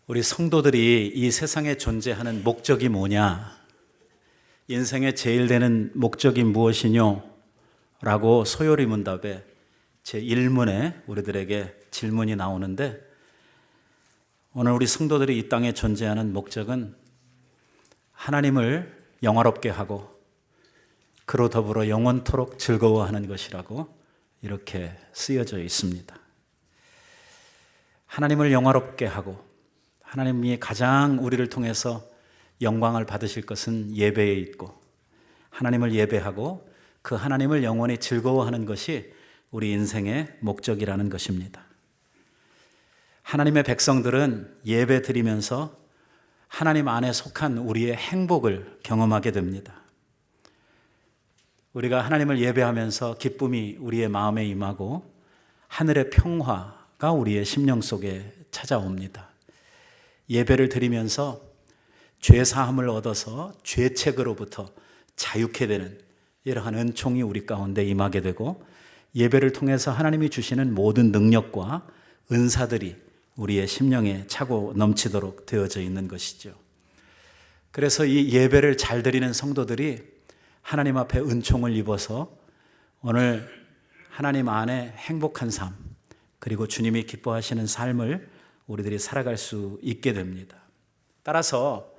우리 성도들이 이 세상에 존재하는 목적이 뭐냐? 인생의 제일 되는 목적이 무엇이뇨? 라고 소요리 문답에 제1문에 우리들에게 질문이 나오는데, 오늘 우리 성도들이 이 땅에 존재하는 목적은 하나님을 영화롭게 하고 그로 더불어 영원토록 즐거워하는 것이라고 이렇게 쓰여져 있습니다. 하나님을 영화롭게 하고 하나님이 가장 우리를 통해서 영광을 받으실 것은 예배에 있고, 하나님을 예배하고 그 하나님을 영원히 즐거워하는 것이 우리 인생의 목적이라는 것입니다. 하나님의 백성들은 예배 드리면서 하나님 안에 속한 우리의 행복을 경험하게 됩니다. 우리가 하나님을 예배하면서 기쁨이 우리의 마음에 임하고 하늘의 평화가 우리의 심령 속에 찾아옵니다. 예배를 드리면서 죄 사함을 얻어서 죄책으로부터 자유케 되는 이러한 은총이 우리 가운데 임하게 되고, 예배를 통해서 하나님이 주시는 모든 능력과 은사들이 우리의 심령에 차고 넘치도록 되어져 있는 것이죠. 그래서 이 예배를 잘 드리는 성도들이 하나님 앞에 은총을 입어서 오늘 하나님 안에 행복한 삶, 그리고 주님이 기뻐하시는 삶을 우리들이 살아갈 수 있게 됩니다. 따라서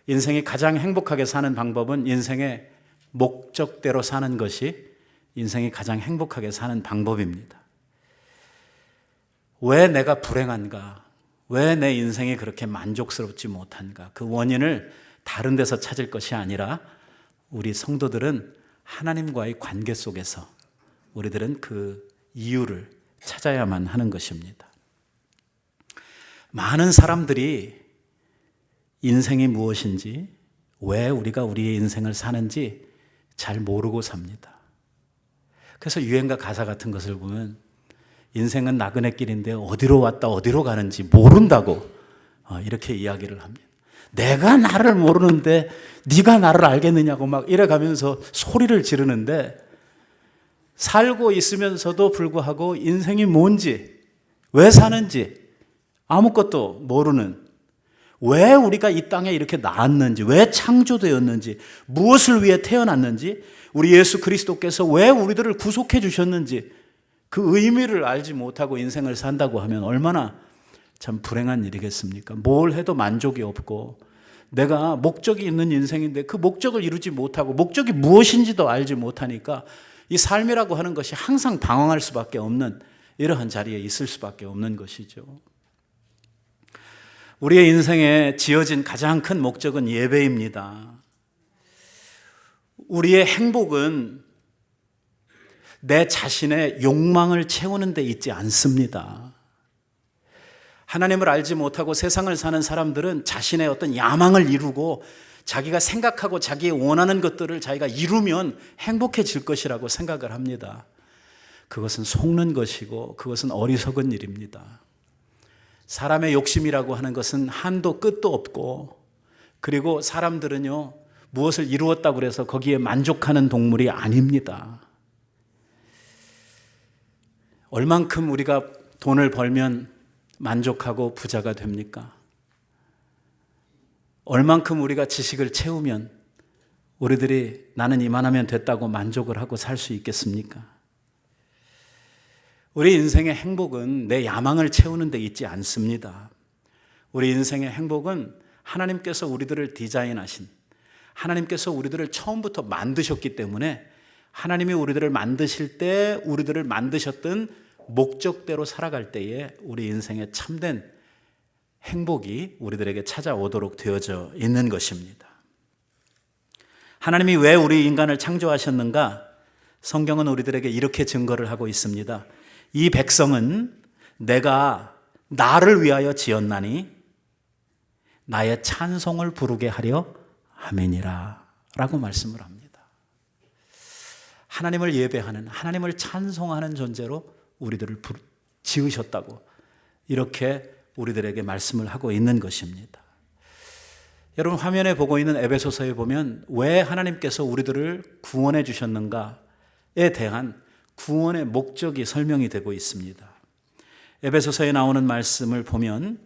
인생이 가장 행복하게 사는 방법은 인생의 목적대로 사는 것이 인생이 가장 행복하게 사는 방법입니다. 왜 내가 불행한가? 왜 내 인생이 그렇게 만족스럽지 못한가? 그 원인을 다른 데서 찾을 것이 아니라 우리 성도들은 하나님과의 관계 속에서 우리들은 그 이유를 찾아야만 하는 것입니다. 많은 사람들이 인생이 무엇인지, 왜 우리가 우리의 인생을 사는지 잘 모르고 삽니다. 그래서 유행가 가사 같은 것을 보면 인생은 나그네 길인데 어디로 왔다 어디로 가는지 모른다고 이렇게 이야기를 합니다. 내가 나를 모르는데 네가 나를 알겠느냐고 막 이래가면서 소리를 지르는데, 살고 있으면서도 불구하고 인생이 뭔지, 왜 사는지 아무것도 모르는, 왜 우리가 이 땅에 이렇게 나왔는지, 왜 창조되었는지, 무엇을 위해 태어났는지, 우리 예수 그리스도께서 왜 우리들을 구속해 주셨는지 그 의미를 알지 못하고 인생을 산다고 하면 얼마나 참 불행한 일이겠습니까? 뭘 해도 만족이 없고, 내가 목적이 있는 인생인데 그 목적을 이루지 못하고 목적이 무엇인지도 알지 못하니까 이 삶이라고 하는 것이 항상 방황할 수밖에 없는 이러한 자리에 있을 수밖에 없는 것이죠. 우리의 인생에 지어진 가장 큰 목적은 예배입니다. 우리의 행복은 내 자신의 욕망을 채우는 데 있지 않습니다. 하나님을 알지 못하고 세상을 사는 사람들은 자신의 어떤 야망을 이루고 자기가 생각하고 자기의 원하는 것들을 자기가 이루면 행복해질 것이라고 생각을 합니다. 그것은 속는 것이고 그것은 어리석은 일입니다. 사람의 욕심이라고 하는 것은 한도 끝도 없고, 그리고 사람들은요, 무엇을 이루었다고 해서 거기에 만족하는 동물이 아닙니다. 얼만큼 우리가 돈을 벌면 만족하고 부자가 됩니까? 얼만큼 우리가 지식을 채우면 우리들이 나는 이만하면 됐다고 만족을 하고 살 수 있겠습니까? 우리 인생의 행복은 내 야망을 채우는 데 있지 않습니다. 우리 인생의 행복은 하나님께서 우리들을 디자인하신, 하나님께서 우리들을 처음부터 만드셨기 때문에 하나님이 우리들을 만드실 때 우리들을 만드셨던 목적대로 살아갈 때에 우리 인생의 참된 행복이 우리들에게 찾아오도록 되어져 있는 것입니다. 하나님이 왜 우리 인간을 창조하셨는가? 성경은 우리들에게 이렇게 증거를 하고 있습니다. 이 백성은 내가 나를 위하여 지었나니 나의 찬송을 부르게 하려 함이니라 라고 말씀을 합니다. 하나님을 예배하는, 하나님을 찬송하는 존재로 우리들을 지으셨다고 이렇게 우리들에게 말씀을 하고 있는 것입니다. 여러분, 화면에 보고 있는 에베소서에 보면 왜 하나님께서 우리들을 구원해 주셨는가에 대한 구원의 목적이 설명이 되고 있습니다. 에베소서에 나오는 말씀을 보면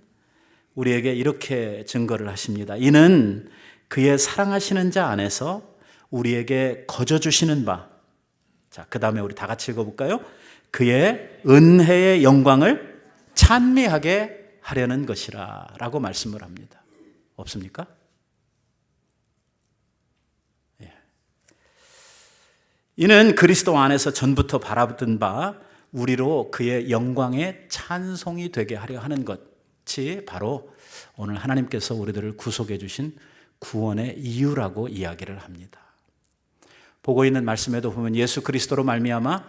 우리에게 이렇게 증거를 하십니다. 이는 그의 사랑하시는 자 안에서 우리에게 거저 주시는 바. 자, 그 다음에 우리 다 같이 읽어볼까요? 그의 은혜의 영광을 찬미하게 하려는 것이라 라고 말씀을 합니다. 없습니까? 예. 이는 그리스도 안에서 전부터 바라보던 바 우리로 그의 영광의 찬송이 되게 하려 하는 것이 바로 오늘 하나님께서 우리들을 구속해 주신 구원의 이유라고 이야기를 합니다. 보고 있는 말씀에도 보면 예수 그리스도로 말미암아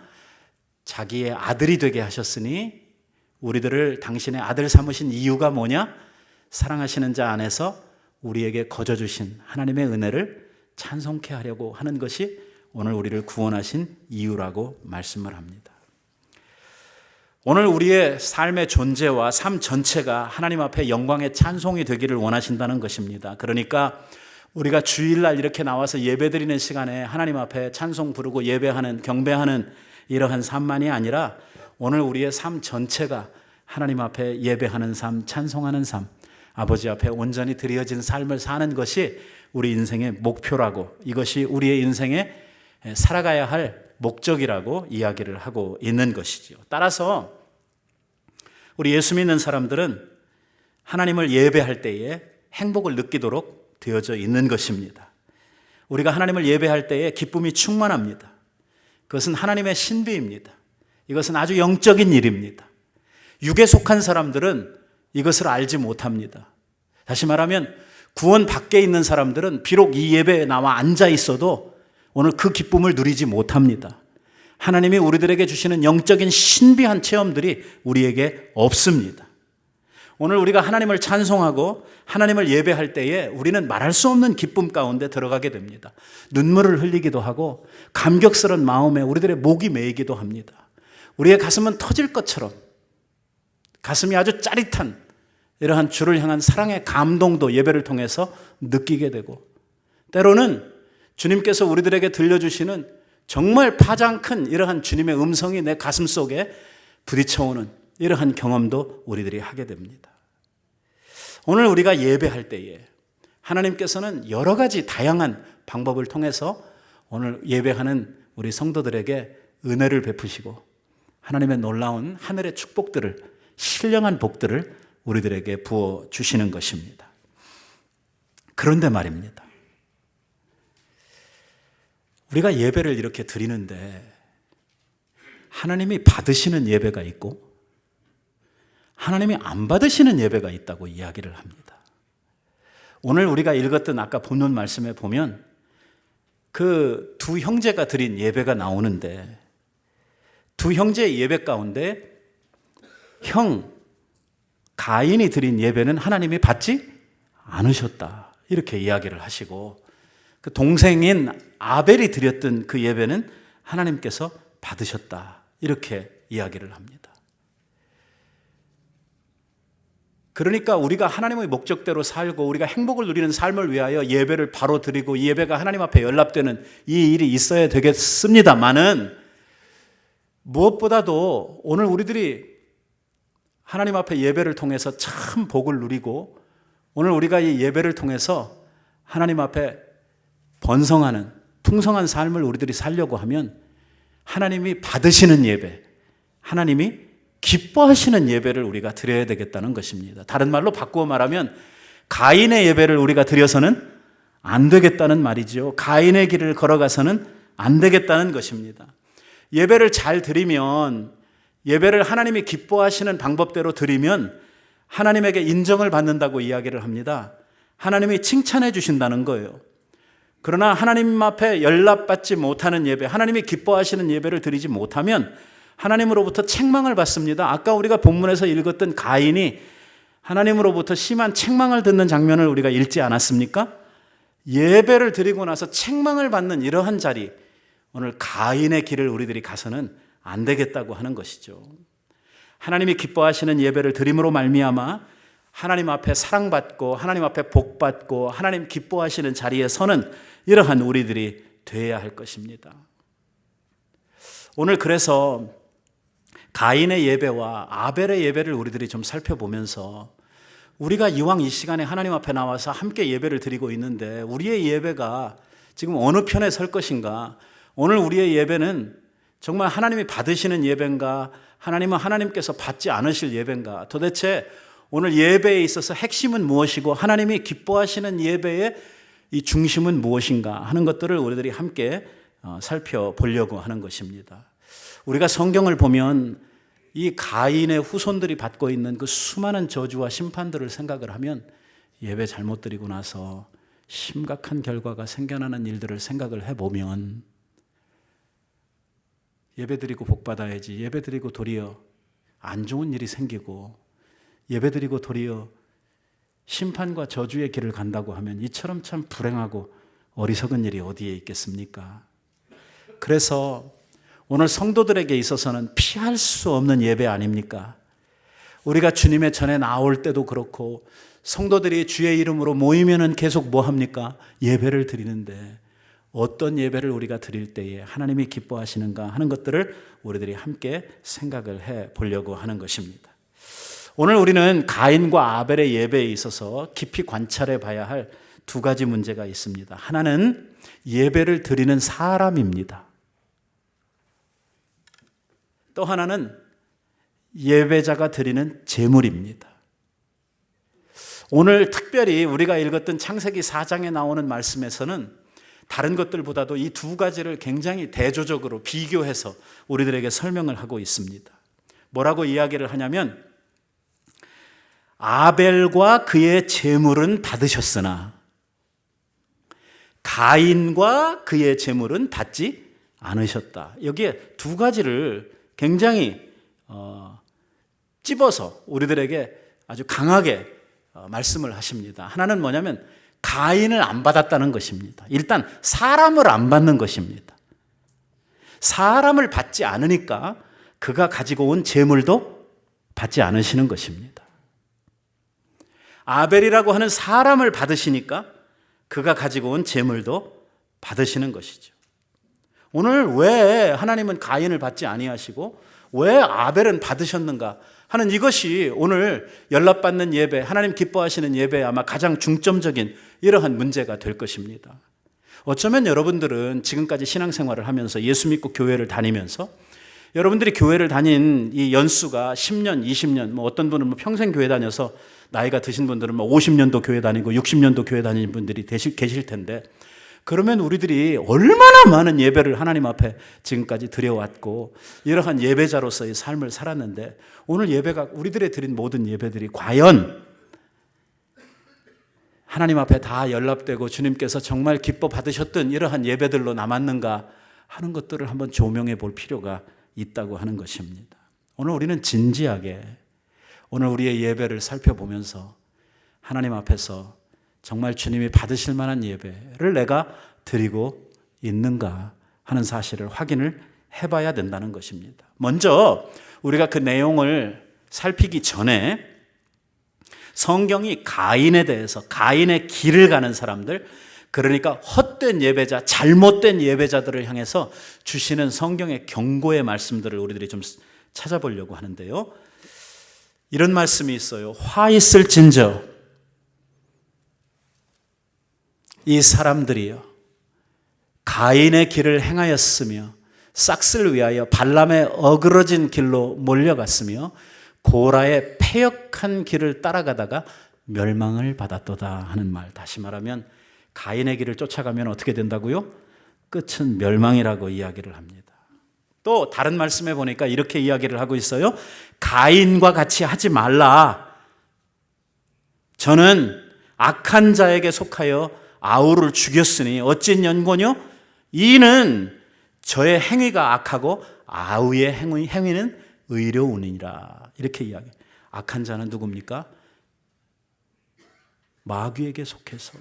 자기의 아들이 되게 하셨으니 우리들을 당신의 아들 삼으신 이유가 뭐냐? 사랑하시는 자 안에서 우리에게 거저 주신 하나님의 은혜를 찬송케 하려고 하는 것이 오늘 우리를 구원하신 이유라고 말씀을 합니다. 오늘 우리의 삶의 존재와 삶 전체가 하나님 앞에 영광의 찬송이 되기를 원하신다는 것입니다. 그러니까 우리가 주일날 이렇게 나와서 예배드리는 시간에 하나님 앞에 찬송 부르고 예배하는, 경배하는 이러한 삶만이 아니라 오늘 우리의 삶 전체가 하나님 앞에 예배하는 삶, 찬송하는 삶, 아버지 앞에 온전히 드려진 삶을 사는 것이 우리 인생의 목표라고, 이것이 우리의 인생에 살아가야 할 목적이라고 이야기를 하고 있는 것이지요. 따라서 우리 예수 믿는 사람들은 하나님을 예배할 때에 행복을 느끼도록 되어져 있는 것입니다. 우리가 하나님을 예배할 때에 기쁨이 충만합니다. 그것은 하나님의 신비입니다. 이것은 아주 영적인 일입니다. 육에 속한 사람들은 이것을 알지 못합니다. 다시 말하면 구원 밖에 있는 사람들은 비록 이 예배에 나와 앉아 있어도 오늘 그 기쁨을 누리지 못합니다. 하나님이 우리들에게 주시는 영적인 신비한 체험들이 우리에게 없습니다. 오늘 우리가 하나님을 찬송하고 하나님을 예배할 때에 우리는 말할 수 없는 기쁨 가운데 들어가게 됩니다. 눈물을 흘리기도 하고 감격스러운 마음에 우리들의 목이 메이기도 합니다. 우리의 가슴은 터질 것처럼 가슴이 아주 짜릿한 이러한 주를 향한 사랑의 감동도 예배를 통해서 느끼게 되고, 때로는 주님께서 우리들에게 들려주시는 정말 파장 큰 이러한 주님의 음성이 내 가슴 속에 부딪혀오는 이러한 경험도 우리들이 하게 됩니다. 오늘 우리가 예배할 때에 하나님께서는 여러 가지 다양한 방법을 통해서 오늘 예배하는 우리 성도들에게 은혜를 베푸시고 하나님의 놀라운 하늘의 축복들을, 신령한 복들을 우리들에게 부어주시는 것입니다. 그런데 말입니다. 우리가 예배를 이렇게 드리는데 하나님이 받으시는 예배가 있고 하나님이 안 받으시는 예배가 있다고 이야기를 합니다. 오늘 우리가 읽었던 아까 본문 말씀에 보면 그 두 형제가 드린 예배가 나오는데 두 형제의 예배 가운데 형 가인이 드린 예배는 하나님이 받지 않으셨다, 이렇게 이야기를 하시고, 그 동생인 아벨이 드렸던 그 예배는 하나님께서 받으셨다, 이렇게 이야기를 합니다. 그러니까 우리가 하나님의 목적대로 살고 우리가 행복을 누리는 삶을 위하여 예배를 바로 드리고 이 예배가 하나님 앞에 연락되는 이 일이 있어야 되겠습니다만은, 무엇보다도 오늘 우리들이 하나님 앞에 예배를 통해서 참 복을 누리고 오늘 우리가 이 예배를 통해서 하나님 앞에 번성하는 풍성한 삶을 우리들이 살려고 하면 하나님이 받으시는 예배, 하나님이 기뻐하시는 예배를 우리가 드려야 되겠다는 것입니다. 다른 말로 바꾸어 말하면 가인의 예배를 우리가 드려서는 안 되겠다는 말이죠. 가인의 길을 걸어가서는 안 되겠다는 것입니다. 예배를 잘 드리면, 예배를 하나님이 기뻐하시는 방법대로 드리면 하나님에게 인정을 받는다고 이야기를 합니다. 하나님이 칭찬해 주신다는 거예요. 그러나 하나님 앞에 연락받지 못하는 예배, 하나님이 기뻐하시는 예배를 드리지 못하면 하나님으로부터 책망을 받습니다. 아까 우리가 본문에서 읽었던 가인이 하나님으로부터 심한 책망을 듣는 장면을 우리가 읽지 않았습니까? 예배를 드리고 나서 책망을 받는 이러한 자리, 오늘 가인의 길을 우리들이 가서는 안 되겠다고 하는 것이죠. 하나님이 기뻐하시는 예배를 드림으로 말미암아 하나님 앞에 사랑받고 하나님 앞에 복받고 하나님 기뻐하시는 자리에 서는 이러한 우리들이 되어야 할 것입니다. 오늘 그래서 가인의 예배와 아벨의 예배를 우리들이 좀 살펴보면서 우리가 이왕 이 시간에 하나님 앞에 나와서 함께 예배를 드리고 있는데 우리의 예배가 지금 어느 편에 설 것인가? 오늘 우리의 예배는 정말 하나님이 받으시는 예배인가? 하나님은 하나님께서 받지 않으실 예배인가? 도대체 오늘 예배에 있어서 핵심은 무엇이고 하나님이 기뻐하시는 예배의 이 중심은 무엇인가 하는 것들을 우리들이 함께 살펴보려고 하는 것입니다. 우리가 성경을 보면 이 가인의 후손들이 받고 있는 그 수많은 저주와 심판들을 생각을 하면 예배 잘못 드리고 나서 심각한 결과가 생겨나는 일들을 생각을 해보면 예배 드리고 복 받아야지, 예배 드리고 도리어 안 좋은 일이 생기고 예배 드리고 도리어 심판과 저주의 길을 간다고 하면 이처럼 참 불행하고 어리석은 일이 어디에 있겠습니까? 그래서 오늘 성도들에게 있어서는 피할 수 없는 예배 아닙니까? 우리가 주님의 전에 나올 때도 그렇고 성도들이 주의 이름으로 모이면은 계속 뭐 합니까? 예배를 드리는데 어떤 예배를 우리가 드릴 때에 하나님이 기뻐하시는가 하는 것들을 우리들이 함께 생각을 해 보려고 하는 것입니다. 오늘 우리는 가인과 아벨의 예배에 있어서 깊이 관찰해 봐야 할 두 가지 문제가 있습니다. 하나는 예배를 드리는 사람입니다. 또 하나는 예배자가 드리는 제물입니다. 오늘 특별히 우리가 읽었던 창세기 4장에 나오는 말씀에서는 다른 것들보다도 이 두 가지를 굉장히 대조적으로 비교해서 우리들에게 설명을 하고 있습니다. 뭐라고 이야기를 하냐면 아벨과 그의 제물은 받으셨으나 가인과 그의 제물은 받지 않으셨다. 여기에 두 가지를 굉장히 찝어서 우리들에게 아주 강하게 말씀을 하십니다. 하나는 뭐냐면 가인을 안 받았다는 것입니다. 일단 사람을 안 받는 것입니다. 사람을 받지 않으니까 그가 가지고 온 제물도 받지 않으시는 것입니다. 아벨이라고 하는 사람을 받으시니까 그가 가지고 온 제물도 받으시는 것이죠. 오늘 왜 하나님은 가인을 받지 아니하시고 왜 아벨은 받으셨는가 하는 이것이 오늘 연락받는 예배, 하나님 기뻐하시는 예배에 아마 가장 중점적인 이러한 문제가 될 것입니다. 어쩌면 여러분들은 지금까지 신앙생활을 하면서 예수 믿고 교회를 다니면서 여러분들이 교회를 다닌 이 연수가 10년, 20년, 뭐 어떤 분은 뭐 평생 교회 다녀서 나이가 드신 분들은 뭐 50년도 교회 다니고 60년도 교회 다니는 분들이 계실 텐데 그러면 우리들이 얼마나 많은 예배를 하나님 앞에 지금까지 드려왔고 이러한 예배자로서의 삶을 살았는데 오늘 예배가 우리들의 드린 모든 예배들이 과연 하나님 앞에 다 연락되고 주님께서 정말 기뻐 받으셨던 이러한 예배들로 남았는가 하는 것들을 한번 조명해 볼 필요가 있다고 하는 것입니다. 오늘 우리는 진지하게 오늘 우리의 예배를 살펴보면서 하나님 앞에서 정말 주님이 받으실 만한 예배를 내가 드리고 있는가 하는 사실을 확인을 해봐야 된다는 것입니다. 먼저 우리가 그 내용을 살피기 전에 성경이 가인에 대해서 가인의 길을 가는 사람들 그러니까 헛된 예배자, 잘못된 예배자들을 향해서 주시는 성경의 경고의 말씀들을 우리들이 좀 찾아보려고 하는데요. 이런 말씀이 있어요. 화 있을 진저 이 사람들이요 가인의 길을 행하였으며 싹스를 위하여 발람의 어그러진 길로 몰려갔으며 고라의 패역한 길을 따라가다가 멸망을 받았도다 하는 말. 다시 말하면 가인의 길을 쫓아가면 어떻게 된다고요? 끝은 멸망이라고 이야기를 합니다. 또 다른 말씀에 보니까 이렇게 이야기를 하고 있어요. 가인과 같이 하지 말라. 저는 악한 자에게 속하여 아우를 죽였으니 어찐 연고뇨? 이는 저의 행위가 악하고 아우의 행위는 의로우니라. 이렇게 이야기. 악한 자는 누굽니까? 마귀에게 속해서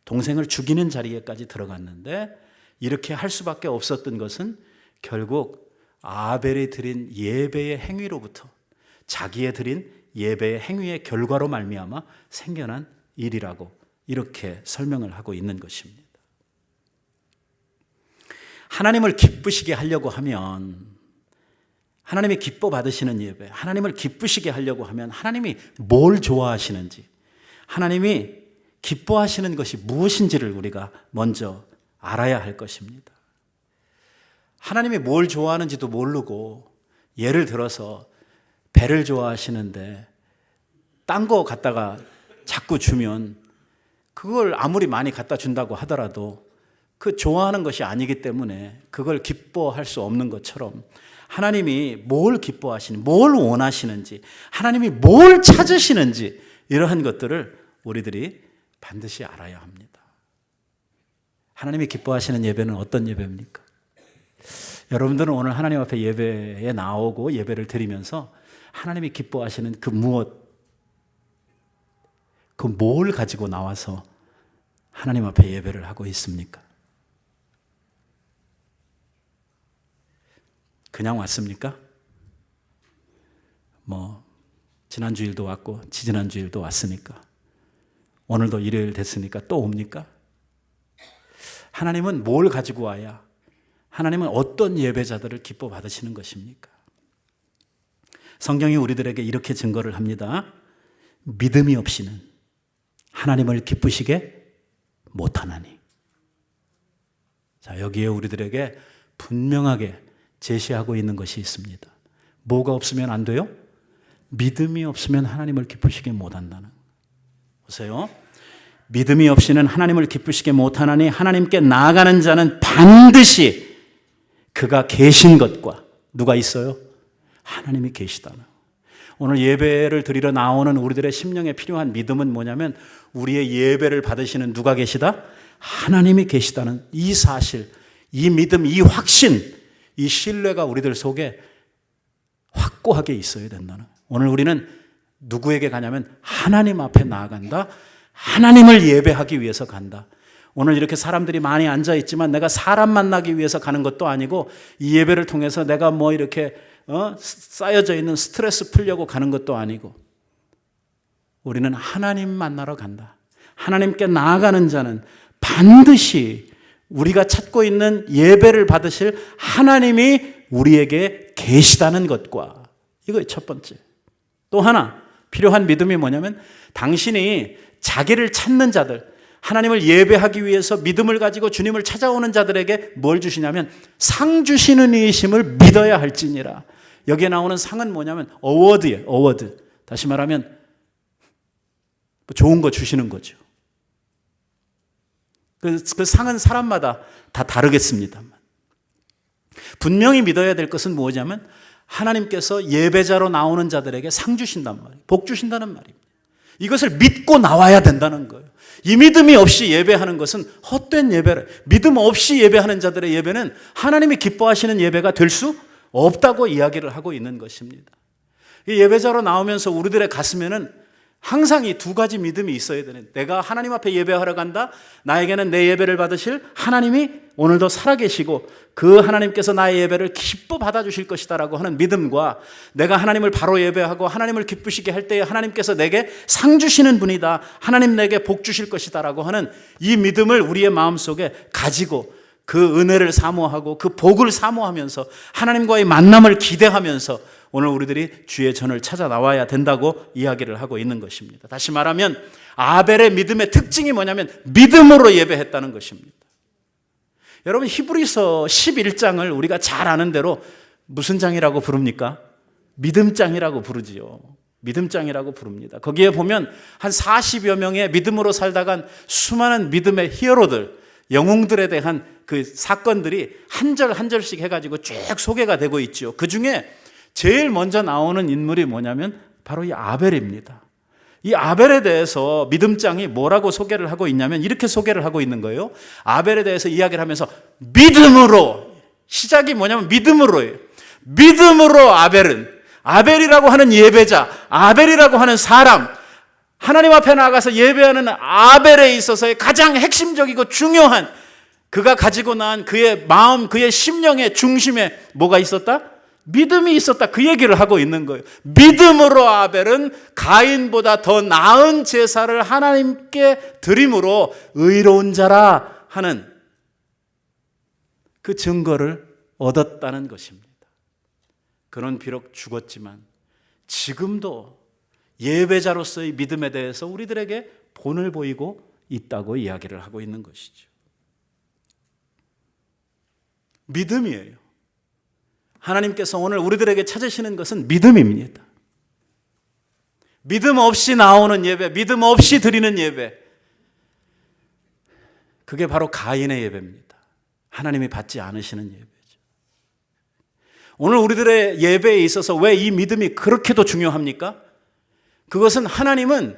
동생을 죽이는 자리에까지 들어갔는데 이렇게 할 수밖에 없었던 것은 결국 아벨이 드린 예배의 행위로부터 자기의 드린 예배의 행위의 결과로 말미암아 생겨난 일이라고 이렇게 설명을 하고 있는 것입니다. 하나님을 기쁘시게 하려고 하면 하나님이 기뻐 받으시는 예배, 하나님을 기쁘시게 하려고 하면 하나님이 뭘 좋아하시는지, 하나님이 기뻐하시는 것이 무엇인지를 우리가 먼저 알아야 할 것입니다. 하나님이 뭘 좋아하는지도 모르고, 예를 들어서 배를 좋아하시는데 딴 거 갖다가 자꾸 주면 그걸 아무리 많이 갖다 준다고 하더라도 그 좋아하는 것이 아니기 때문에 그걸 기뻐할 수 없는 것처럼, 하나님이 뭘 기뻐하시는지, 뭘 원하시는지, 하나님이 뭘 찾으시는지, 이러한 것들을 우리들이 반드시 알아야 합니다. 하나님이 기뻐하시는 예배는 어떤 예배입니까? 여러분들은 오늘 하나님 앞에 예배에 나오고 예배를 드리면서 하나님이 기뻐하시는 그 무엇, 그 뭘 가지고 나와서 하나님 앞에 예배를 하고 있습니까? 그냥 왔습니까? 지난 주일도 왔고 지지난 주일도 왔으니까 오늘도 일요일 됐으니까 또 옵니까? 하나님은 뭘 가지고 와야, 하나님은 어떤 예배자들을 기뻐 받으시는 것입니까? 성경이 우리들에게 이렇게 증거를 합니다. 믿음이 없이는 하나님을 기쁘시게 못하나니. 자, 여기에 우리들에게 분명하게 제시하고 있는 것이 있습니다. 뭐가 없으면 안 돼요? 믿음이 없으면 하나님을 기쁘시게 못한다는. 보세요. 믿음이 없이는 하나님을 기쁘시게 못하나니 하나님께 나아가는 자는 반드시 그가 계신 것과, 누가 있어요? 하나님이 계시다는. 오늘 예배를 드리러 나오는 우리들의 심령에 필요한 믿음은 뭐냐면, 우리의 예배를 받으시는 누가 계시다? 하나님이 계시다는 이 사실, 이 믿음, 이 확신, 이 신뢰가 우리들 속에 확고하게 있어야 된다는. 오늘 우리는 누구에게 가냐면 하나님 앞에 나아간다. 하나님을 예배하기 위해서 간다. 오늘 이렇게 사람들이 많이 앉아 있지만 내가 사람 만나기 위해서 가는 것도 아니고, 이 예배를 통해서 내가 이렇게 쌓여져 있는 스트레스 풀려고 가는 것도 아니고, 우리는 하나님 만나러 간다. 하나님께 나아가는 자는 반드시 우리가 찾고 있는 예배를 받으실 하나님이 우리에게 계시다는 것과, 이거 첫 번째. 또 하나 필요한 믿음이 뭐냐면, 당신이 자기를 찾는 자들, 하나님을 예배하기 위해서 믿음을 가지고 주님을 찾아오는 자들에게 뭘 주시냐면 상 주시는 이심을 믿어야 할지니라. 여기에 나오는 상은 뭐냐면 어워드예요. 어워드. 다시 말하면 좋은 거 주시는 거죠. 그 상은 사람마다 다 다르겠습니다만, 분명히 믿어야 될 것은 뭐냐면 하나님께서 예배자로 나오는 자들에게 상 주신단 말이에요. 복 주신다는 말입니다. 이것을 믿고 나와야 된다는 거예요. 이 믿음이 없이 예배하는 것은 헛된 예배를, 믿음 없이 예배하는 자들의 예배는 하나님이 기뻐하시는 예배가 될 수 없다고 이야기를 하고 있는 것입니다. 이 예배자로 나오면서 우리들의 가슴에는 항상 이 두 가지 믿음이 있어야 되는, 내가 하나님 앞에 예배하러 간다, 나에게는 내 예배를 받으실 하나님이 오늘도 살아계시고 그 하나님께서 나의 예배를 기뻐 받아주실 것이다 라고 하는 믿음과, 내가 하나님을 바로 예배하고 하나님을 기쁘시게 할 때에 하나님께서 내게 상 주시는 분이다, 하나님 내게 복 주실 것이다 라고 하는 이 믿음을 우리의 마음속에 가지고 그 은혜를 사모하고 그 복을 사모하면서 하나님과의 만남을 기대하면서 오늘 우리들이 주의 전을 찾아 나와야 된다고 이야기를 하고 있는 것입니다. 다시 말하면 아벨의 믿음의 특징이 뭐냐면 믿음으로 예배했다는 것입니다. 여러분, 히브리서 11장을 우리가 잘 아는 대로 무슨 장이라고 부릅니까? 믿음장이라고 부르지요. 믿음장이라고 부릅니다. 거기에 보면 한 40여 명의 믿음으로 살다간 수많은 믿음의 히어로들, 영웅들에 대한 그 사건들이 한 절 한 절씩 해가지고 쭉 소개가 되고 있죠. 그 중에 제일 먼저 나오는 인물이 뭐냐면 바로 이 아벨입니다. 이 아벨에 대해서 믿음장이 뭐라고 소개를 하고 있냐면 이렇게 소개를 하고 있는 거예요. 아벨에 대해서 이야기를 하면서 믿음으로, 시작이 뭐냐면 믿음으로예요. 믿음으로 아벨이라고 하는 예배자, 아벨이라고 하는 사람, 하나님 앞에 나가서 예배하는 아벨에 있어서의 가장 핵심적이고 중요한, 그가 가지고 난 그의 마음, 그의 심령의 중심에 뭐가 있었다? 믿음이 있었다. 그 얘기를 하고 있는 거예요. 믿음으로 아벨은 가인보다 더 나은 제사를 하나님께 드림으로 의로운 자라 하는 그 증거를 얻었다는 것입니다. 그는 비록 죽었지만 지금도 예배자로서의 믿음에 대해서 우리들에게 본을 보이고 있다고 이야기를 하고 있는 것이죠. 믿음이에요. 하나님께서 오늘 우리들에게 찾으시는 것은 믿음입니다. 믿음 없이 나오는 예배, 믿음 없이 드리는 예배, 그게 바로 가인의 예배입니다. 하나님이 받지 않으시는 예배죠. 오늘 우리들의 예배에 있어서 왜 이 믿음이 그렇게도 중요합니까? 그것은 하나님은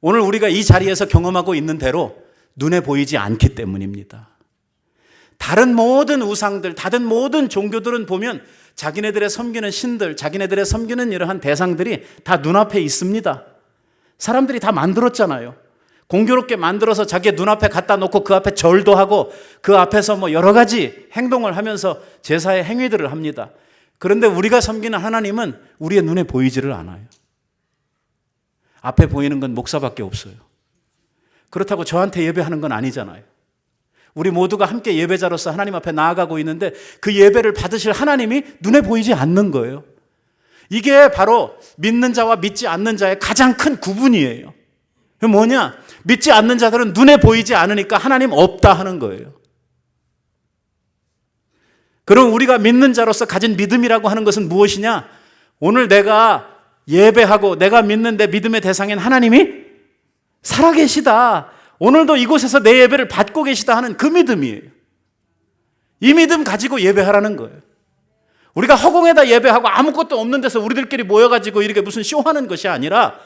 오늘 우리가 이 자리에서 경험하고 있는 대로 눈에 보이지 않기 때문입니다. 다른 모든 우상들, 다른 모든 종교들은 보면 자기네들의 섬기는 신들, 자기네들의 섬기는 이러한 대상들이 다 눈앞에 있습니다. 사람들이 다 만들었잖아요. 공교롭게 만들어서 자기의 눈앞에 갖다 놓고 그 앞에 절도 하고 그 앞에서 여러 가지 행동을 하면서 제사의 행위들을 합니다. 그런데 우리가 섬기는 하나님은 우리의 눈에 보이지를 않아요. 앞에 보이는 건 목사밖에 없어요. 그렇다고 저한테 예배하는 건 아니잖아요. 우리 모두가 함께 예배자로서 하나님 앞에 나아가고 있는데 그 예배를 받으실 하나님이 눈에 보이지 않는 거예요. 이게 바로 믿는 자와 믿지 않는 자의 가장 큰 구분이에요. 뭐냐? 믿지 않는 자들은 눈에 보이지 않으니까 하나님 없다 하는 거예요. 그럼 우리가 믿는 자로서 가진 믿음이라고 하는 것은 무엇이냐? 오늘 내가 예배하고 내가 믿는 내 믿음의 대상인 하나님이 살아계시다. 오늘도 이곳에서 내 예배를 받고 계시다 하는 그 믿음이에요. 이 믿음 가지고 예배하라는 거예요. 우리가 허공에다 예배하고 아무것도 없는 데서 우리들끼리 모여가지고 이렇게 무슨 쇼하는 것이 아니라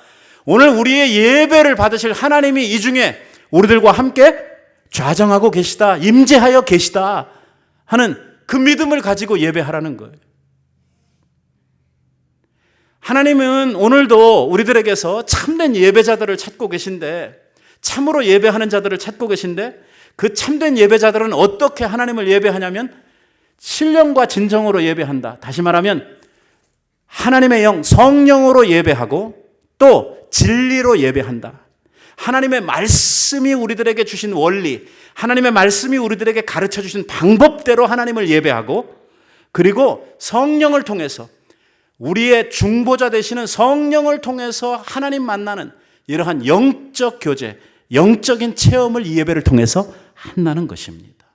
오늘 우리의 예배를 받으실 하나님이 이 중에 우리들과 함께 좌정하고 계시다, 임재하여 계시다 하는 그 믿음을 가지고 예배하라는 거예요. 하나님은 오늘도 우리들에게서 참된 예배자들을 찾고 계신데, 참으로 예배하는 자들을 찾고 계신데, 그 참된 예배자들은 어떻게 하나님을 예배하냐면 신령과 진정으로 예배한다. 다시 말하면 하나님의 영, 성령으로 예배하고 또 진리로 예배한다. 하나님의 말씀이 우리들에게 주신 원리, 하나님의 말씀이 우리들에게 가르쳐 주신 방법대로 하나님을 예배하고, 그리고 성령을 통해서 우리의 중보자 되시는 성령을 통해서 하나님 만나는 이러한 영적 교제, 영적인 체험을 이 예배를 통해서 한다는 것입니다.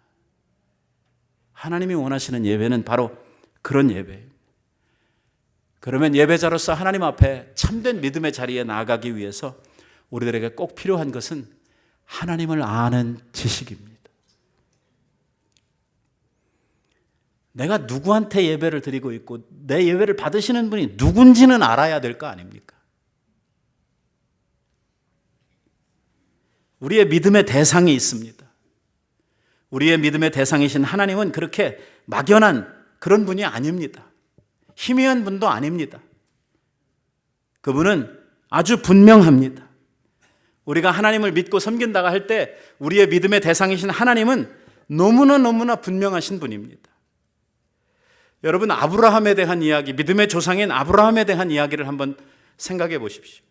하나님이 원하시는 예배는 바로 그런 예배예요. 그러면 예배자로서 하나님 앞에 참된 믿음의 자리에 나아가기 위해서 우리들에게 꼭 필요한 것은 하나님을 아는 지식입니다. 내가 누구한테 예배를 드리고 있고 내 예배를 받으시는 분이 누군지는 알아야 될 거 아닙니까? 우리의 믿음의 대상이 있습니다. 우리의 믿음의 대상이신 하나님은 그렇게 막연한 그런 분이 아닙니다. 희미한 분도 아닙니다. 그분은 아주 분명합니다. 우리가 하나님을 믿고 섬긴다고 할 때 우리의 믿음의 대상이신 하나님은 너무나 분명하신 분입니다. 여러분, 아브라함에 대한 이야기, 믿음의 조상인 아브라함에 대한 이야기를 한번 생각해 보십시오.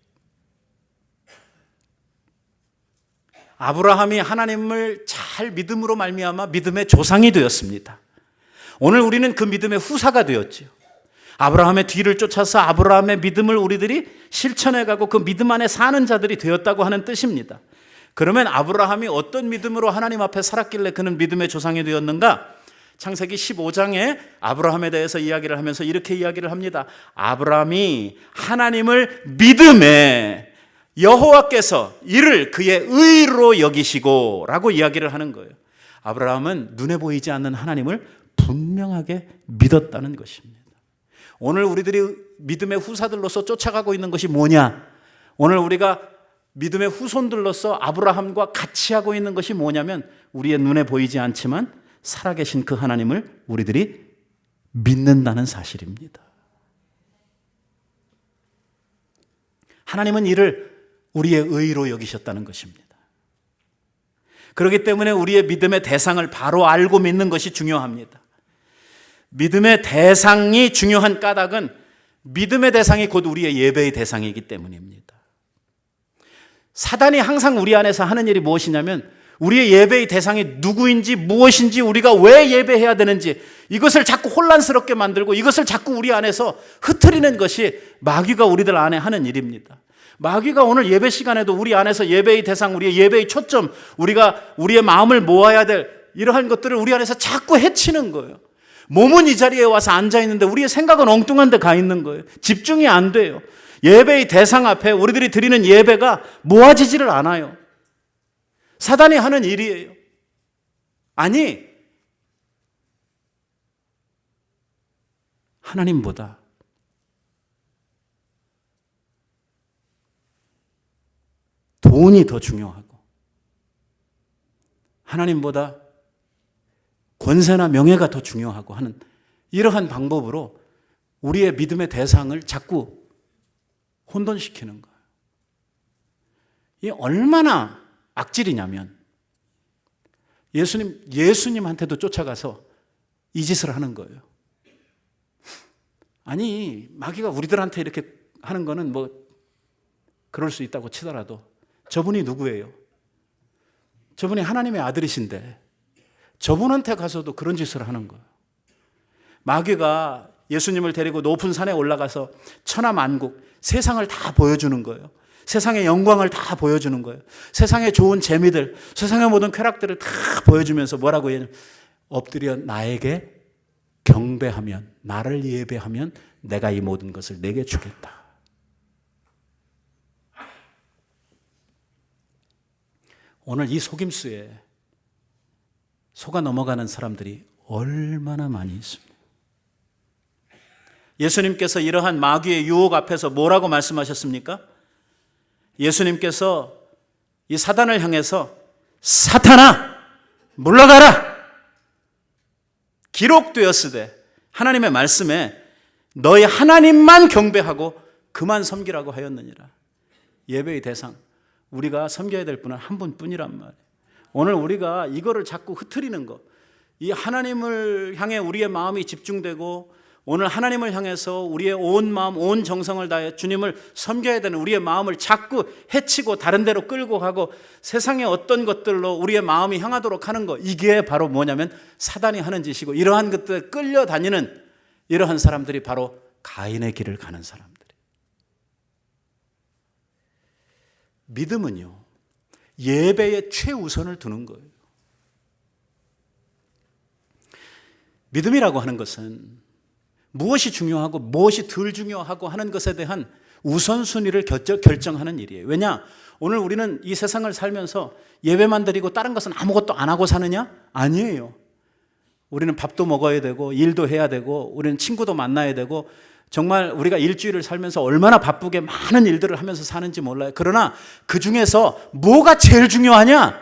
아브라함이 하나님을 잘 믿음으로 말미암아 믿음의 조상이 되었습니다. 오늘 우리는 그 믿음의 후사가 되었지요. 아브라함의 뒤를 쫓아서 아브라함의 믿음을 우리들이 실천해가고 그 믿음 안에 사는 자들이 되었다고 하는 뜻입니다. 그러면 아브라함이 어떤 믿음으로 하나님 앞에 살았길래 그는 믿음의 조상이 되었는가? 창세기 15장에 아브라함에 대해서 이야기를 하면서 이렇게 이야기를 합니다. 아브라함이 하나님을 믿음에 여호와께서 이를 그의 의로 여기시고 라고 이야기를 하는 거예요. 아브라함은 눈에 보이지 않는 하나님을 분명하게 믿었다는 것입니다. 오늘 우리들이 믿음의 후사들로서 쫓아가고 있는 것이 뭐냐? 오늘 우리가 믿음의 후손들로서 아브라함과 같이 하고 있는 것이 뭐냐면 우리의 눈에 보이지 않지만 살아계신 그 하나님을 우리들이 믿는다는 사실입니다. 하나님은 이를 우리의 의로 여기셨다는 것입니다. 그렇기 때문에 우리의 믿음의 대상을 바로 알고 믿는 것이 중요합니다. 믿음의 대상이 중요한 까닭은 믿음의 대상이 곧 우리의 예배의 대상이기 때문입니다. 사단이 항상 우리 안에서 하는 일이 무엇이냐면 우리의 예배의 대상이 누구인지 무엇인지 우리가 왜 예배해야 되는지 이것을 자꾸 혼란스럽게 만들고 이것을 자꾸 우리 안에서 흐트리는 것이 마귀가 우리들 안에 하는 일입니다. 마귀가 오늘 예배 시간에도 우리 안에서 예배의 대상, 우리의 예배의 초점, 우리가 우리의 마음을 모아야 될 이러한 것들을 우리 안에서 자꾸 해치는 거예요. 몸은 이 자리에 와서 앉아 있는데 우리의 생각은 엉뚱한 데 가 있는 거예요. 집중이 안 돼요. 예배의 대상 앞에 우리들이 드리는 예배가 모아지지를 않아요. 사단이 하는 일이에요. 아니, 하나님보다 돈이 더 중요하고 하나님보다 권세나 명예가 더 중요하고 하는 이러한 방법으로 우리의 믿음의 대상을 자꾸 혼돈시키는 거예요. 이게 얼마나 악질이냐면 예수님한테도 쫓아가서 이 짓을 하는 거예요. 아니, 마귀가 우리들한테 이렇게 하는 거는 뭐 그럴 수 있다고 치더라도 저분이 누구예요? 저분이 하나님의 아들이신데 저분한테 가서도 그런 짓을 하는 거예요. 마귀가 예수님을 데리고 높은 산에 올라가서 천하만국, 세상을 다 보여주는 거예요. 세상의 영광을 다 보여주는 거예요. 세상의 좋은 재미들, 세상의 모든 쾌락들을 다 보여주면서 뭐라고 해요? 엎드려 나에게 경배하면, 나를 예배하면 내가 이 모든 것을 내게 주겠다. 오늘 이 속임수에 속아 넘어가는 사람들이 얼마나 많이 있습니다. 예수님께서 이러한 마귀의 유혹 앞에서 뭐라고 말씀하셨습니까? 예수님께서 이 사단을 향해서 사탄아 물러가라! 기록되었으되 하나님의 말씀에 너희 하나님만 경배하고 그만 섬기라고 하였느니라. 예배의 대상, 우리가 섬겨야 될 분은 한 분뿐이란 말이에요. 오늘 우리가 이거를 자꾸 흐트리는 거, 이 하나님을 향해 우리의 마음이 집중되고 오늘 하나님을 향해서 우리의 온 마음, 온 정성을 다해 주님을 섬겨야 되는 우리의 마음을 자꾸 해치고 다른 데로 끌고 가고 세상의 어떤 것들로 우리의 마음이 향하도록 하는 거, 이게 바로 뭐냐면 사단이 하는 짓이고, 이러한 것들에 끌려다니는 이러한 사람들이 바로 가인의 길을 가는 사람들이에요. 믿음은요, 예배에 최우선을 두는 거예요. 믿음이라고 하는 것은 무엇이 중요하고 무엇이 덜 중요하고 하는 것에 대한 우선순위를 결정하는 일이에요. 왜냐? 오늘 우리는 이 세상을 살면서 예배만 드리고 다른 것은 아무것도 안 하고 사느냐? 아니에요. 우리는 밥도 먹어야 되고 일도 해야 되고 우리는 친구도 만나야 되고 정말 우리가 일주일을 살면서 얼마나 바쁘게 많은 일들을 하면서 사는지 몰라요. 그러나 그 중에서 뭐가 제일 중요하냐?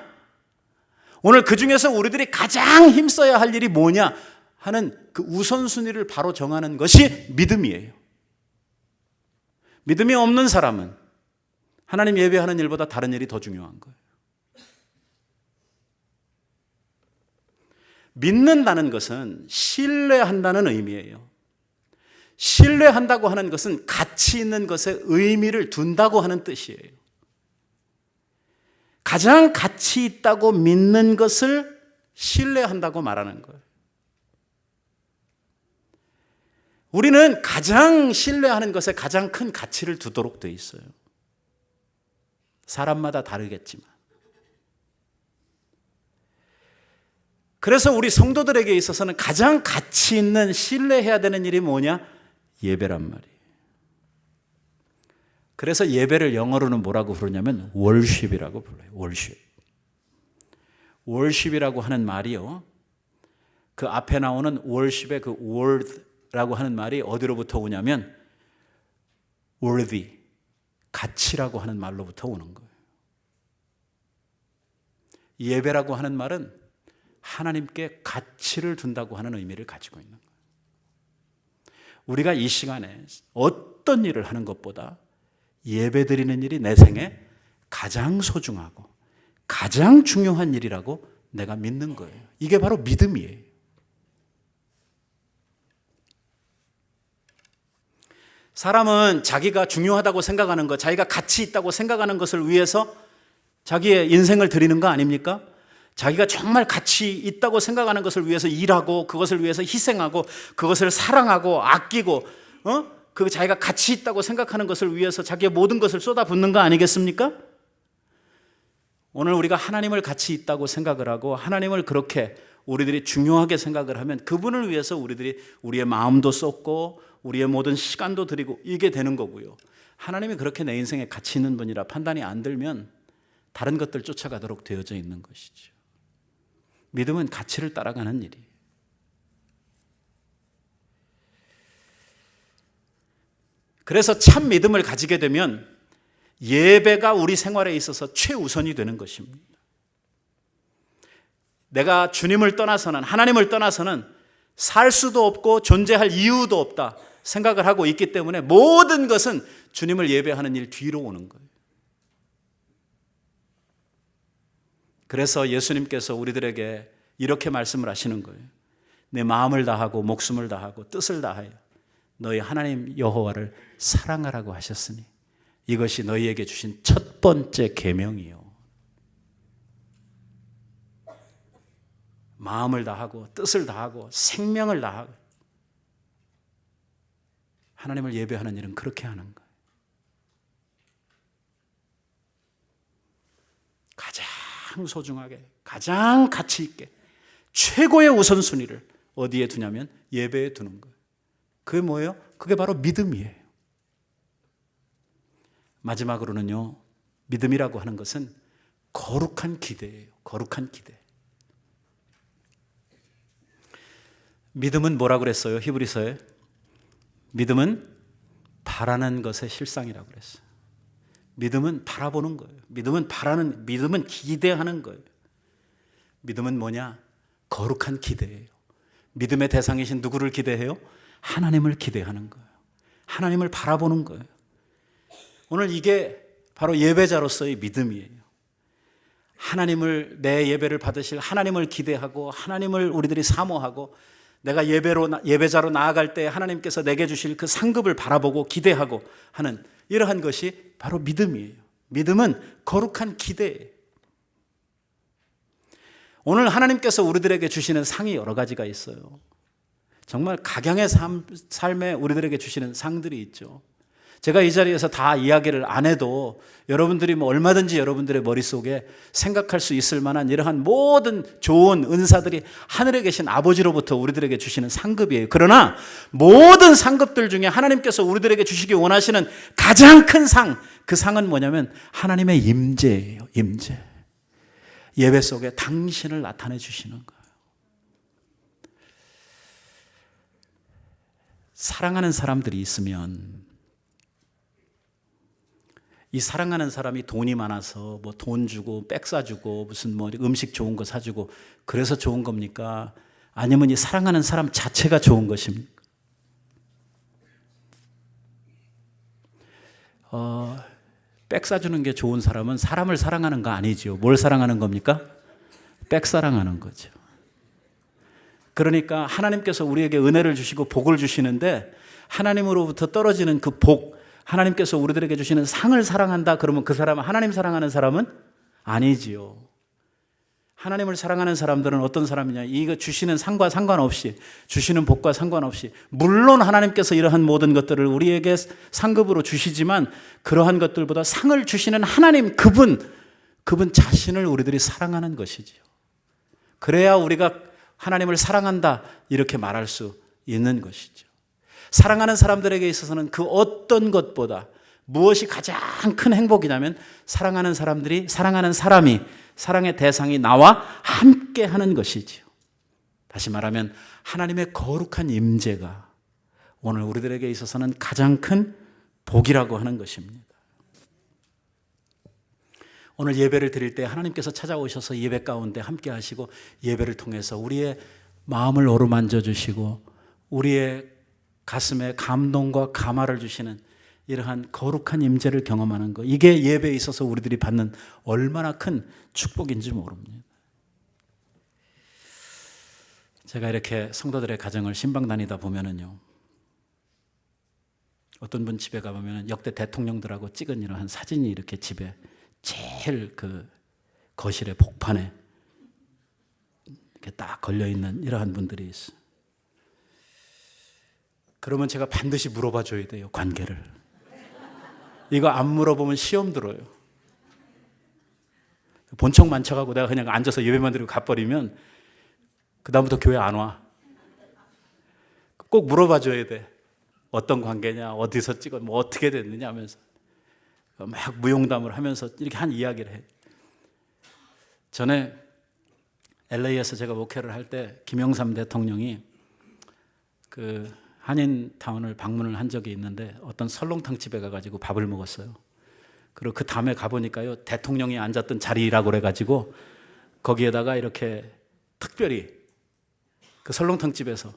오늘 그 중에서 우리들이 가장 힘써야 할 일이 뭐냐 하는 그 우선순위를 바로 정하는 것이 믿음이에요. 믿음이 없는 사람은 하나님 예배하는 일보다 다른 일이 더 중요한 거예요. 믿는다는 것은 신뢰한다는 의미예요. 신뢰한다고 하는 것은 가치 있는 것에 의미를 둔다고 하는 뜻이에요. 가장 가치 있다고 믿는 것을 신뢰한다고 말하는 거예요. 우리는 가장 신뢰하는 것에 가장 큰 가치를 두도록 되어 있어요. 사람마다 다르겠지만. 그래서 우리 성도들에게 있어서는 가장 가치 있는 신뢰해야 되는 일이 뭐냐? 예배란 말이에요. 그래서 예배를 영어로는 뭐라고 부르냐면 월십이라고 불러요. 월십. 월십이라고 하는 말이요, 그 앞에 나오는 월십의 그 word라고 하는 말이 어디로부터 오냐면 worthy, 가치라고 하는 말로부터 오는 거예요. 예배라고 하는 말은 하나님께 가치를 둔다고 하는 의미를 가지고 있는 거예요. 우리가 이 시간에 어떤 일을 하는 것보다 예배 드리는 일이 내 생에 가장 소중하고 가장 중요한 일이라고 내가 믿는 거예요. 이게 바로 믿음이에요. 사람은 자기가 중요하다고 생각하는 것, 자기가 가치 있다고 생각하는 것을 위해서 자기의 인생을 드리는 거 아닙니까? 자기가 정말 가치 있다고 생각하는 것을 위해서 일하고 그것을 위해서 희생하고 그것을 사랑하고 아끼고 그 자기가 가치 있다고 생각하는 것을 위해서 자기의 모든 것을 쏟아붓는 거 아니겠습니까? 오늘 우리가 하나님을 가치 있다고 생각을 하고 하나님을 그렇게 우리들이 중요하게 생각을 하면 그분을 위해서 우리들이 우리의 마음도 쏟고 우리의 모든 시간도 드리고 이게 되는 거고요. 하나님이 그렇게 내 인생에 가치 있는 분이라 판단이 안 들면 다른 것들 쫓아가도록 되어져 있는 것이죠. 믿음은 가치를 따라가는 일이에요. 그래서 참 믿음을 가지게 되면 예배가 우리 생활에 있어서 최우선이 되는 것입니다. 내가 주님을 떠나서는, 하나님을 떠나서는 살 수도 없고 존재할 이유도 없다 생각을 하고 있기 때문에 모든 것은 주님을 예배하는 일 뒤로 오는 거예요. 그래서 예수님께서 우리들에게 이렇게 말씀을 하시는 거예요. 내 마음을 다하고 목숨을 다하고 뜻을 다하여 너희 하나님 여호와를 사랑하라고 하셨으니 이것이 너희에게 주신 첫 번째 계명이요. 마음을 다하고 뜻을 다하고 생명을 다하고 하나님을 예배하는 일은 그렇게 하는 거예요. 가장 소중하게, 가장 가치 있게 최고의 우선순위를 어디에 두냐면 예배에 두는 거예요. 그게 뭐예요? 그게 바로 믿음이에요. 마지막으로는요, 믿음이라고 하는 것은 거룩한 기대예요. 거룩한 기대. 믿음은 뭐라고 그랬어요? 히브리서에 믿음은 바라는 것의 실상이라고 그랬어요. 믿음은 바라보는 거예요. 믿음은 기대하는 거예요. 믿음은 뭐냐? 거룩한 기대예요. 믿음의 대상이신 누구를 기대해요? 하나님을 기대하는 거예요. 하나님을 바라보는 거예요. 오늘 이게 바로 예배자로서의 믿음이에요. 하나님을, 내 예배를 받으실 하나님을 기대하고 하나님을 우리들이 사모하고 내가 예배자로 나아갈 때 하나님께서 내게 주실 그 상급을 바라보고 기대하고 하는 이러한 것이 바로 믿음이에요. 믿음은 거룩한 기대예요. 오늘 하나님께서 우리들에게 주시는 상이 여러 가지가 있어요. 정말 각양의 삶에 우리들에게 주시는 상들이 있죠. 제가 이 자리에서 다 이야기를 안 해도 여러분들이 얼마든지 여러분들의 머릿속에 생각할 수 있을 만한 이러한 모든 좋은 은사들이 하늘에 계신 아버지로부터 우리들에게 주시는 상급이에요. 그러나 모든 상급들 중에 하나님께서 우리들에게 주시기 원하시는 가장 큰 상, 그 상은 뭐냐면 하나님의 임재예요. 임재. 예배 속에 당신을 나타내 주시는 거예요. 사랑하는 사람들이 있으면 이 사랑하는 사람이 돈이 많아서 돈 주고 백 사주고 무슨 음식 좋은 거 사주고 그래서 좋은 겁니까? 아니면 이 사랑하는 사람 자체가 좋은 것입니까? 백 사주는 게 좋은 사람은 사람을 사랑하는 거 아니죠. 뭘 사랑하는 겁니까? 백 사랑하는 거죠. 그러니까 하나님께서 우리에게 은혜를 주시고 복을 주시는데 하나님으로부터 떨어지는 그 복, 하나님께서 우리들에게 주시는 상을 사랑한다 그러면 그 사람은 하나님 사랑하는 사람은 아니지요. 하나님을 사랑하는 사람들은 어떤 사람이냐? 이거 주시는 상과 상관없이, 주시는 복과 상관없이, 물론 하나님께서 이러한 모든 것들을 우리에게 상급으로 주시지만 그러한 것들보다 상을 주시는 하나님, 그분 자신을 우리들이 사랑하는 것이지요. 그래야 우리가 하나님을 사랑한다 이렇게 말할 수 있는 것이죠. 사랑하는 사람들에게 있어서는 그 어떤 것보다 무엇이 가장 큰 행복이냐면 사랑하는 사람이 사랑의 대상이 나와 함께 하는 것이지요. 다시 말하면 하나님의 거룩한 임재가 오늘 우리들에게 있어서는 가장 큰 복이라고 하는 것입니다. 오늘 예배를 드릴 때 하나님께서 찾아오셔서 예배 가운데 함께 하시고 예배를 통해서 우리의 마음을 어루만져 주시고 우리의 가슴에 감동과 감화를 주시는 이러한 거룩한 임재를 경험하는 것, 이게 예배에 있어서 우리들이 받는 얼마나 큰 축복인지 모릅니다. 제가 이렇게 성도들의 가정을 신방 다니다 보면은요, 어떤 분 집에 가보면 역대 대통령들하고 찍은 이러한 사진이 이렇게 집에 제일 그 거실에 복판에 이렇게 딱 걸려있는 이러한 분들이 있어요. 그러면 제가 반드시 물어봐 줘야 돼요, 관계를. 이거 안 물어보면 시험 들어요. 본청 만척하고 내가 그냥 앉아서 예배만 드리고 가버리면 그다음부터 교회 안 와. 꼭 물어봐 줘야 돼. 어떤 관계냐, 어디서 찍어, 뭐 어떻게 됐느냐 하면서 막 무용담을 하면서 이렇게 한 이야기를 해. 전에 LA에서 제가 목회를 할 때 김영삼 대통령이 그 한인타운을 방문을 한 적이 있는데 어떤 설렁탕 집에 가가지고 밥을 먹었어요. 그리고 그 다음에 가보니까요, 대통령이 앉았던 자리라고 그래가지고 거기에다가 이렇게 특별히 그 설렁탕 집에서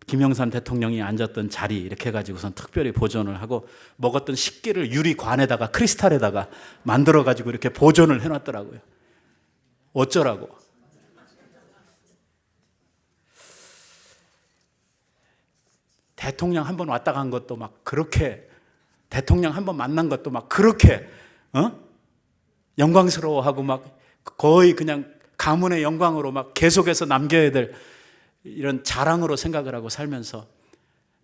김영삼 대통령이 앉았던 자리 이렇게 해가지고선 특별히 보존을 하고 먹었던 식기를 유리관에다가 크리스탈에다가 만들어가지고 이렇게 보존을 해놨더라고요. 어쩌라고. 대통령 한 번 왔다 간 것도 막 그렇게, 대통령 한 번 만난 것도 막 그렇게 영광스러워하고 막 거의 그냥 가문의 영광으로 막 계속해서 남겨야 될 이런 자랑으로 생각을 하고 살면서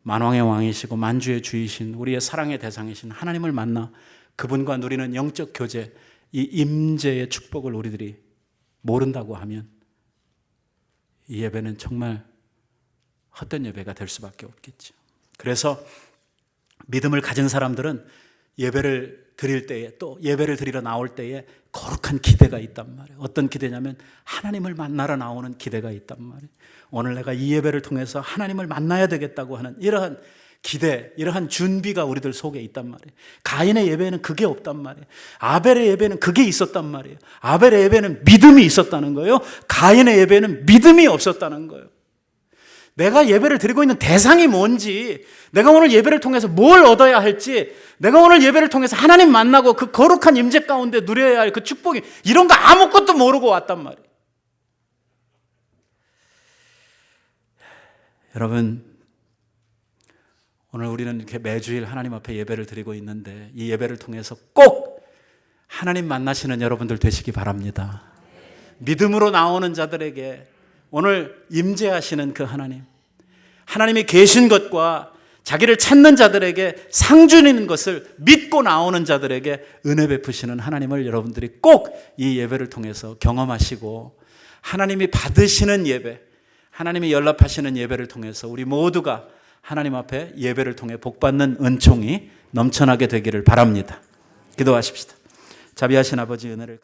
만왕의 왕이시고 만주의 주이신 우리의 사랑의 대상이신 하나님을 만나 그분과 누리는 영적 교제, 이 임재의 축복을 우리들이 모른다고 하면 이 예배는 정말 헛된 예배가 될 수밖에 없겠죠. 그래서 믿음을 가진 사람들은 예배를 드릴 때에, 또 예배를 드리러 나올 때에 거룩한 기대가 있단 말이에요. 어떤 기대냐면 하나님을 만나러 나오는 기대가 있단 말이에요. 오늘 내가 이 예배를 통해서 하나님을 만나야 되겠다고 하는 이러한 기대, 이러한 준비가 우리들 속에 있단 말이에요. 가인의 예배에는 그게 없단 말이에요. 아벨의 예배는 그게 있었단 말이에요. 아벨의 예배는 믿음이 있었다는 거예요. 가인의 예배는 믿음이 없었다는 거예요. 내가 예배를 드리고 있는 대상이 뭔지, 내가 오늘 예배를 통해서 뭘 얻어야 할지, 내가 오늘 예배를 통해서 하나님 만나고 그 거룩한 임재 가운데 누려야 할 그 축복이, 이런 거 아무것도 모르고 왔단 말이에요. 여러분, 오늘 우리는 이렇게 매주일 하나님 앞에 예배를 드리고 있는데 이 예배를 통해서 꼭 하나님 만나시는 여러분들 되시기 바랍니다. 믿음으로 나오는 자들에게 오늘 임재하시는 그 하나님, 하나님이 계신 것과 자기를 찾는 자들에게 상 주는 것을 믿고 나오는 자들에게 은혜 베푸시는 하나님을 여러분들이 꼭 이 예배를 통해서 경험하시고, 하나님이 받으시는 예배, 하나님이 연락하시는 예배를 통해서 우리 모두가 하나님 앞에 예배를 통해 복받는 은총이 넘쳐나게 되기를 바랍니다. 기도하십시다. 자비하신 아버지, 은혜를